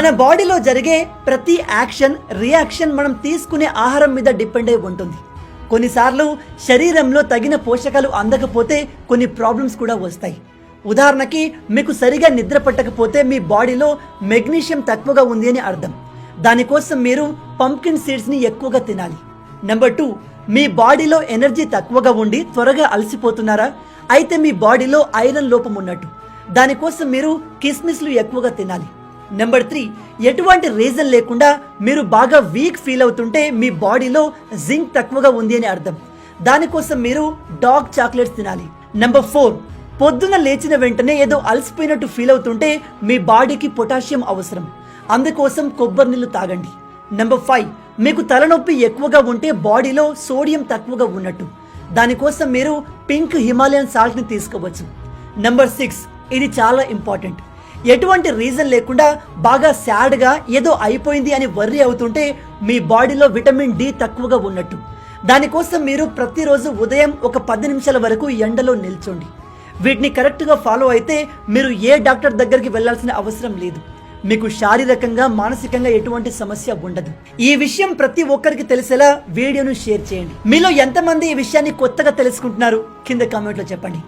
మన బాడీలో జరిగే ప్రతి యాక్షన్ రియాక్షన్ మనం తీసుకునే ఆహారం మీద డిపెండ్ అయి ఉంటుంది. కొన్నిసార్లు శరీరంలో తగిన పోషకాలు అందకపోతే కొన్ని ప్రాబ్లమ్స్ కూడా వస్తాయి. ఉదాహరణకి మీకు సరిగా నిద్ర పట్టకపోతే మీ బాడీలో మెగ్నీషియం తక్కువగా ఉంది అని అర్థం. దానికోసం మీరు పంప్కిన్ సీడ్స్ని ఎక్కువగా తినాలి. నెంబర్ 2, మీ బాడీలో ఎనర్జీ తక్కువగా ఉండి త్వరగా అలసిపోతున్నారా? అయితే మీ బాడీలో ఐరన్ లోపం ఉన్నట్టు. దానికోసం మీరు కిస్మిస్లు ఎక్కువగా తినాలి. నెంబర్ 3, ఎటువంటి రీజన్ లేకుండా మీరు బాగా వీక్ ఫీల్ అవుతుంటే మీ బాడీలో జింక్ తక్కువగా ఉంది అని అర్థం. దానికోసం మీరు డార్క్ చాక్లెట్స్ తినాలి. నెంబర్ 4, పొద్దున లేచిన వెంటనే ఏదో అలసిపోయినట్టు ఫీల్ అవుతుంటే మీ బాడీకి పొటాషియం అవసరం. అందుకోసం కొబ్బరి నీళ్లు తాగండి. నెంబర్ 5, మీకు తలనొప్పి ఎక్కువగా ఉంటే బాడీలో సోడియం తక్కువగా ఉన్నట్టు. దానికోసం మీరు పింక్ హిమాలయన్ సాల్ట్ ని తీసుకోవచ్చు. నెంబర్ 6, ఇది చాలా ఇంపార్టెంట్. ఎటువంటి రీజన్ లేకుండా బాగా సాడ్గా ఏదో అయిపోయింది అని వర్రీ అవుతుంటే మీ బాడీలో విటమిన్ డి తక్కువగా ఉన్నట్టు. దానికోసం మీరు ప్రతిరోజు ఉదయం ఒక 10 నిమిషాల వరకు ఎండలో నిల్చోండి. వీటిని కరెక్ట్గా ఫాలో అయితే మీరు ఏ డాక్టర్ దగ్గరికి వెళ్లాల్సిన అవసరం లేదు. మీకు శారీరకంగా మానసికంగా ఎటువంటి సమస్య ఉండదు. ఈ విషయం ప్రతి ఒక్కరికి తెలిసేలా వీడియోను షేర్ చేయండి. మీలో ఎంతమంది ఈ విషయాన్ని కొత్తగా తెలుసుకుంటున్నారు కింద కామెంట్లో చెప్పండి.